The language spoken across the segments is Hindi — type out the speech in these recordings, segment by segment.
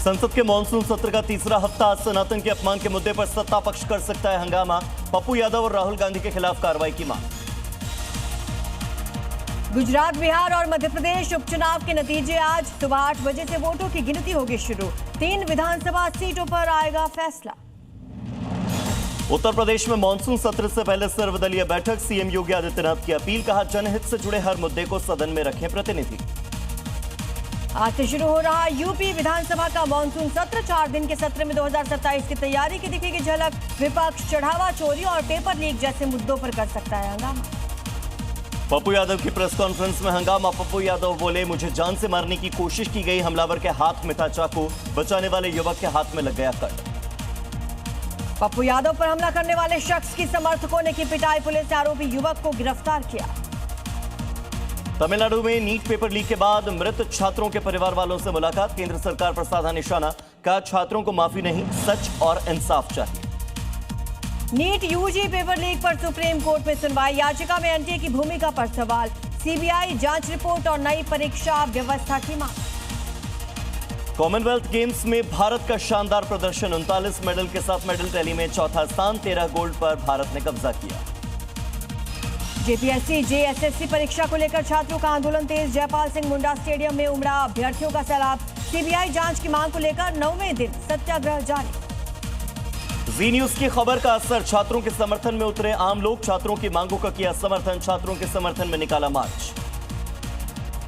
संसद के मानसून सत्र का तीसरा हफ्ता आज सनातन के अपमान के मुद्दे पर सत्ता पक्ष कर सकता है हंगामा। पप्पू यादव और राहुल गांधी के खिलाफ कार्रवाई की मांग। गुजरात, बिहार और मध्य प्रदेश उपचुनाव के नतीजे आज सुबह 8 बजे से वोटों की गिनती होगी शुरू। 3 विधानसभा सीटों पर आएगा फैसला। उत्तर प्रदेश में मानसून सत्र से पहले सर्वदलीय बैठक। सीएम योगी आदित्यनाथ की अपील, कहा जनहित से जुड़े हर मुद्दे को सदन में रखें प्रतिनिधि। आज से शुरू हो रहा यूपी विधानसभा का मानसून सत्र। 4 दिन के सत्र में 2027 की तैयारी की दिखेगी झलक। विपक्ष चढ़ावा चोरी और पेपर लीक जैसे मुद्दों पर कर सकता है हंगामा। पप्पू यादव की प्रेस कॉन्फ्रेंस में हंगामा। पप्पू यादव बोले, मुझे जान से मारने की कोशिश की गई, हमलावर के हाथ में था चाकू, बचाने वाले युवक के हाथ में लग गया कट। पप्पू यादव पर हमला करने वाले शख्स की समर्थकों ने की पिटाई। पुलिस ने आरोपी युवक को गिरफ्तार किया। तमिलनाडु में नीट पेपर लीक के बाद मृत छात्रों के परिवार वालों से मुलाकात। केंद्र सरकार पर साधा निशाना, कहा छात्रों को माफी नहीं, सच और इंसाफ चाहिए। नीट यूजी पेपर लीक पर सुप्रीम कोर्ट में सुनवाई। याचिका में एनटीए की भूमिका पर सवाल। सीबीआई जांच रिपोर्ट और नई परीक्षा व्यवस्था की मांग। कॉमनवेल्थ गेम्स में भारत का शानदार प्रदर्शन। 39 मेडल के साथ मेडल टैली में चौथा स्थान। 13 गोल्ड पर भारत ने कब्जा किया। जेपीएससी जेएसएससी परीक्षा को लेकर छात्रों का आंदोलन तेज। जयपाल सिंह मुंडा स्टेडियम में उमड़ा अभ्यर्थियों का सैलाब। सीबीआई जांच की मांग को लेकर 9वें दिन सत्याग्रह जारी। जी न्यूज की खबर का असर, छात्रों के समर्थन में उतरे आम लोग। छात्रों की मांगों का किया समर्थन। छात्रों के समर्थन में निकाला मार्च।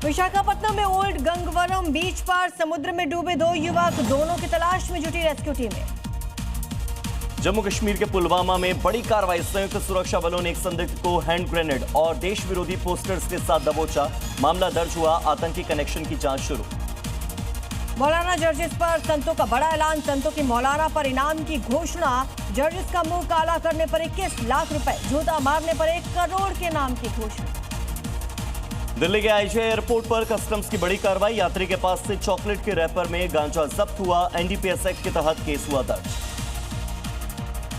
विशाखापट्टनम में ओल्ड गंगवरम बीच पर समुद्र में डूबे 2 युवक। दोनों की तलाश में जुटी रेस्क्यू टीमें। जम्मू कश्मीर के पुलवामा में बड़ी कार्रवाई। संयुक्त सुरक्षा बलों ने एक संदिग्ध को हैंड ग्रेनेड और देश विरोधी पोस्टर्स के साथ दबोचा। मामला दर्ज हुआ। आतंकी कनेक्शन की जांच शुरू। मौलाना जर्जिस पर संतों का बड़ा ऐलान। संतों की मौलाना पर इनाम की घोषणा। जर्जिस का मुंह काला करने पर 21 लाख रुपए, जूता मारने पर 1 करोड़ के नाम की घोषणा। दिल्ली के आईजे एयरपोर्ट पर कस्टम्स की बड़ी कार्रवाई। यात्री के पास से चॉकलेट के रैपर में गांजा जब्त हुआ। एनडीपीएस एक्ट के तहत केस हुआ दर्ज।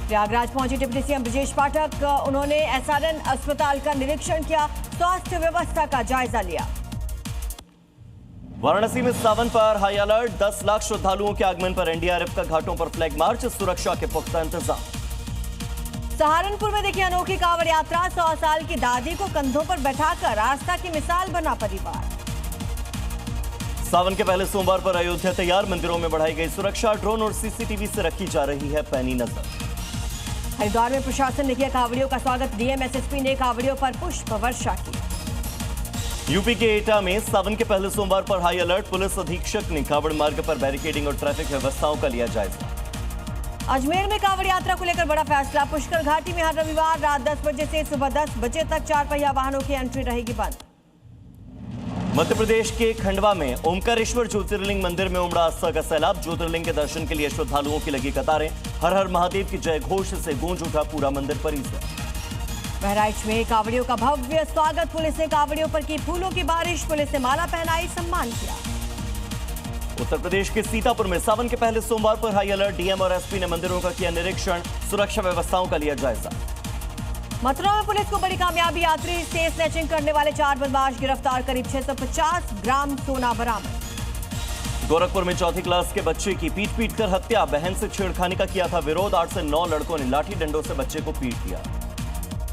प्रयागराज पहुंचे डिप्टी सीएम ब्रजेश पाठक। उन्होंने एसआरएन अस्पताल का निरीक्षण किया। स्वास्थ्य व्यवस्था का जायजा लिया। वाराणसी में सावन पर हाई अलर्ट। 10 लाख श्रद्धालुओं के आगमन पर एनडीआरएफ का घाटों पर फ्लैग मार्च। सुरक्षा के पुख्ता इंतजाम। सहारनपुर में देखी अनोखी कांवड़ यात्रा। 100 साल की दादी को कंधों पर बैठाकर आस्था की मिसाल बना परिवार। सावन के पहले सोमवार पर अयोध्या तैयार। मंदिरों में बढ़ाई गई सुरक्षा। ड्रोन और सीसीटीवी से रखी जा रही है पैनी नजर। हरिद्वार में प्रशासन ने किया कांवड़ियों का स्वागत। डीएम एसएसपी ने कांवड़ियों पर पुष्प वर्षा की। यूपी के एटा में सावन के पहले सोमवार पर हाई अलर्ट। पुलिस अधीक्षक ने कांवड़ मार्ग पर बैरिकेडिंग और ट्रैफिक व्यवस्थाओं का लिया जायजा। अजमेर में कांवड़ यात्रा को लेकर बड़ा फैसला। पुष्कर घाटी में हर रविवार रात 10 बजे से सुबह 10 बजे तक 4 पहिया वाहनों की एंट्री रहेगी बंद। मध्य प्रदेश के खंडवा में ओमकारेश्वर ज्योतिर्लिंग मंदिर में उमड़ा आस्था का सैलाब। ज्योतिर्लिंग के दर्शन के लिए श्रद्धालुओं की लगी कतारें। हर हर महादेव की जय घोष से गूंज उठा पूरा मंदिर परिसर। बहराइच में कांवड़ियों का भव्य स्वागत। पुलिस ने कांवड़ियों पर की फूलों की बारिश। पुलिस ने माला पहनाई, सम्मान किया। उत्तर प्रदेश के सीतापुर में सावन के पहले सोमवार पर हाई अलर्ट। डीएम और एसपी ने मंदिरों का किया निरीक्षण। सुरक्षा व्यवस्थाओं का लिया जायजा। मथुरा में पुलिस को बड़ी कामयाबी। यात्री से स्नैचिंग करने वाले 4 बदमाश गिरफ्तार। करीब 650 ग्राम सोना बरामद। गोरखपुर में चौथी क्लास के बच्चे की पीट कर हत्या। बहन से छेड़खानी का किया था विरोध। 8 से 9 लड़कों ने लाठी डंडों से बच्चे को पीट दिया।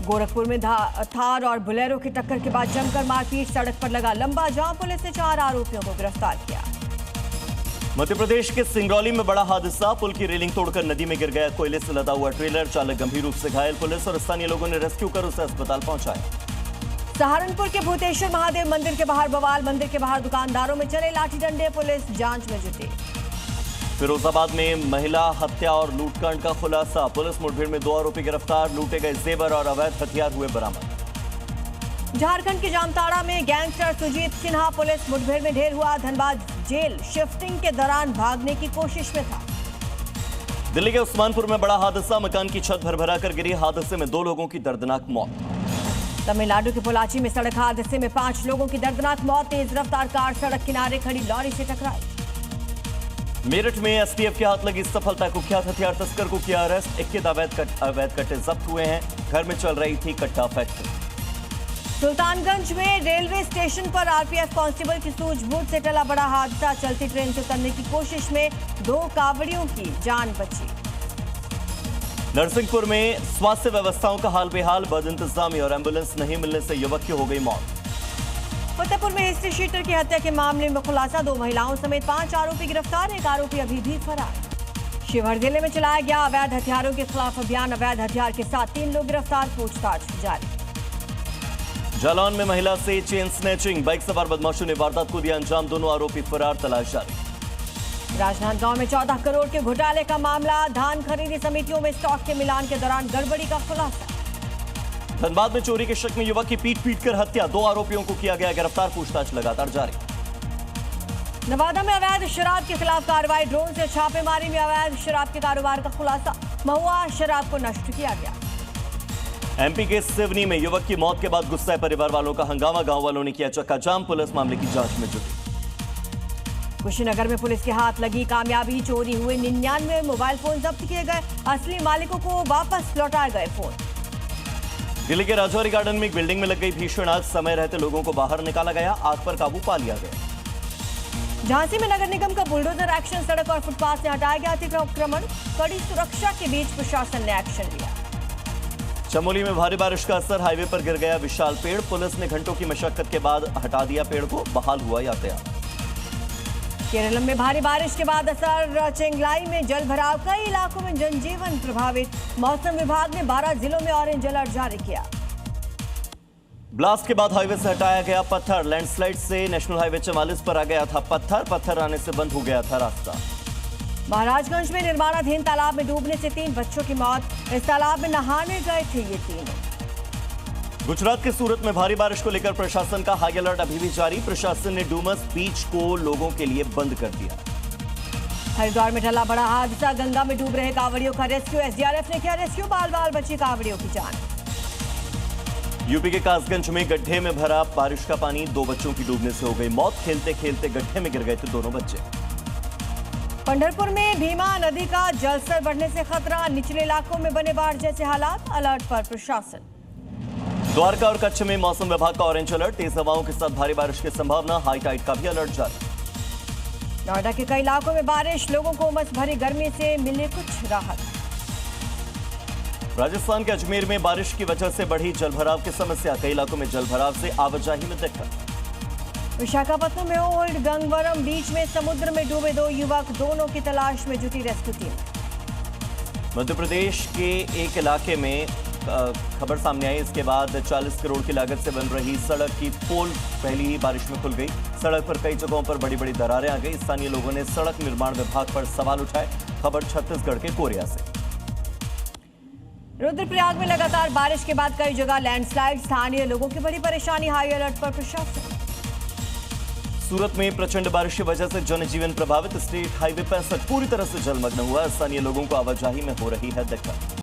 गोरखपुर में थार और बुलेरो की टक्कर के बाद जमकर मारपीट। सड़क पर लगा लंबा जाम। पुलिस ने 4 आरोपियों को गिरफ्तार किया। मध्य प्रदेश के सिंगरौली में बड़ा हादसा। पुल की रेलिंग तोड़कर नदी में गिर गया कोयले से लदा हुआ ट्रेलर। चालक गंभीर रूप से घायल। पुलिस और स्थानीय लोगों ने रेस्क्यू कर उसे अस्पताल पहुंचाया। सहारनपुर के भूतेश्वर महादेव मंदिर के बाहर बवाल। मंदिर के बाहर दुकानदारों में चले लाठी डंडे। पुलिस जांच में जुटी। फिरोजाबाद में महिला हत्या और लूटकांड का खुलासा। पुलिस मुठभेड़ में 2 आरोपी गिरफ्तार। लूटे गए जेवर और अवैध हथियार हुए बरामद। झारखंड के जामताड़ा में गैंगस्टर सुजीत सिन्हा पुलिस मुठभेड़ में ढेर हुआ। धनबाद जेल शिफ्टिंग के दौरान भागने की कोशिश में था। दिल्ली के उस्मानपुर में बड़ा हादसा। मकान की छत भरभरा कर गिरी। हादसे में 2 लोगों की दर्दनाक मौत। तमिलनाडु के पोलाची में सड़क हादसे में 5 लोगों की दर्दनाक मौत। तेज रफ्तार कार सड़क किनारे खड़ी लॉरी से टकराई। मेरठ में एसटीएफ के हाथ लगी सफलता। कुख्यात हथियार तस्कर को किया अरेस्ट। 21 अवैध कट्टे जब्त हुए हैं। घर में चल रही थी कट्टा फैक्ट्री। सुल्तानगंज में रेलवे स्टेशन पर आरपीएफ कांस्टेबल की सूझबूझ से टला बड़ा हादसा। चलती ट्रेन से उतरने की कोशिश में 2 कांवड़ियों की जान बची। नरसिंहपुर में स्वास्थ्य व्यवस्थाओं का हाल बेहाल, बदइंतजामी और एम्बुलेंस नहीं मिलने से युवक की हो गई मौत। फतेहपुर में हिस्ट्री शीटर की हत्या के मामले में खुलासा, 2 महिलाओं समेत 5 आरोपी गिरफ्तार, 1 आरोपी अभी भी फरार। शिवहर जिले में चलाया गया अवैध हथियारों के खिलाफ अभियान, अवैध हथियार के साथ 3 लोग गिरफ्तार, पूछताछ जारी। जालौन में महिला से चेन स्नैचिंग, बाइक सवार बदमाशों ने वारदात को दिया अंजाम, दोनों आरोपी फरार, तलाश जारी। राजनांदगांव में 14 करोड़ के घोटाले का मामला, धान खरीदी समितियों में स्टॉक के मिलान के दौरान गड़बड़ी का खुलासा। धनबाद में चोरी के शक में युवक की पीट कर हत्या, 2 आरोपियों को किया गया गिरफ्तार, पूछताछ लगातार जारी। नवादा में अवैध शराब के खिलाफ कार्रवाई, ड्रोन से छापेमारी में अवैध शराब के कारोबार का खुलासा, महुआ शराब को नष्ट किया गया। एमपी के सिवनी में युवक की मौत के बाद गुस्सा परिवार वालों का हंगामा, गांव वालों ने किया चक्का जाम, पुलिस मामले की जांच में जुटी। कुशीनगर में पुलिस के हाथ लगी कामयाबी, चोरी हुए 99 मोबाइल फोन जब्त किए गए, असली मालिकों को वापस लौटाए गए फोन। दिल्ली के राजौरी गार्डन में एक बिल्डिंग में लग गई भीषण आग, समय रहते लोगों को बाहर निकाला गया, आग पर काबू पा लिया गया। झांसी में नगर निगम का बुलडोजर एक्शन, सड़क और फुटपाथ से हटाया गया अतिक्रमण, कड़ी सुरक्षा के बीच प्रशासन ने एक्शन लिया। चमोली में भारी बारिश का असर, हाईवे पर गिर गया विशाल पेड़, पुलिस ने घंटों की मशक्कत के बाद हटा दिया पेड़ को, बहाल हुआ यातायात। केरल में भारी बारिश के बाद असर, चेंगलाई में जल भराव, कई इलाकों में जनजीवन प्रभावित, मौसम विभाग ने 12 जिलों में ऑरेंज अलर्ट जारी किया। ब्लास्ट के बाद हाईवे से हटाया गया पत्थर, लैंडस्लाइड से नेशनल हाईवे 44 पर आ गया था पत्थर आने से बंद हो गया था रास्ता। महाराजगंज में निर्माणाधीन तालाब में डूबने से 3 बच्चों की मौत, इस तालाब में नहाने गए थे ये तीनों। गुजरात के सूरत में भारी बारिश को लेकर प्रशासन का हाई अलर्ट अभी भी जारी, प्रशासन ने डूमस बीच को लोगों के लिए बंद कर दिया। हरिद्वार में टला बड़ा हादसा, गंगा में डूब रहे कांवड़ियों का रेस्क्यू, एसडीआरएफ ने किया रेस्क्यू, बाल बाल बची कांवड़ियों की जान। यूपी के कासगंज में गड्ढे में भरा बारिश का पानी, 2 बच्चों की डूबने से हो गई मौत, खेलते खेलते गड्ढे में गिर गए थे दोनों बच्चे। पंढरपुर में भीमा नदी का जलस्तर बढ़ने से खतरा, निचले इलाकों में बने बाढ़ जैसे हालात, अलर्ट पर प्रशासन। द्वारका और कच्छ में मौसम विभाग का ऑरेंज अलर्ट, तेज हवाओं के साथ भारी बारिश की संभावना, हाई टाइड का भी अलर्ट जारी। नोएडा के कई इलाकों में बारिश, लोगों को उमस भरी गर्मी से मिले कुछ राहत। राजस्थान के अजमेर में बारिश की वजह से बढ़ी जलभराव की समस्या, कई इलाकों में जलभराव से आवाजाही में दिक्कत। विशाखापत्तनम में ओल्ड गंगवरम बीच में समुद्र में डूबे 2 युवक, दोनों की तलाश में जुटी रेस्क्यू टीम। मध्य प्रदेश के एक इलाके में खबर सामने आई, इसके बाद 40 करोड़ की लागत से बन रही सड़क की पोल पहली ही बारिश में खुल गई, सड़क पर कई जगहों पर बड़ी बड़ी दरारें आ गई, स्थानीय लोगों ने सड़क निर्माण विभाग पर सवाल उठाए। खबर छत्तीसगढ़ के कोरिया से। रुद्रप्रयाग में लगातार बारिश के बाद कई जगह लैंडस्लाइड, स्थानीय लोगों की बड़ी परेशानी, हाई अलर्ट पर प्रशासन। सूरत में प्रचंड बारिश की वजह से जनजीवन प्रभावित, स्टेट हाईवे 65 पूरी तरह से जलमग्न हुआ, स्थानीय लोगों को आवाजाही में हो रही है दिक्कत।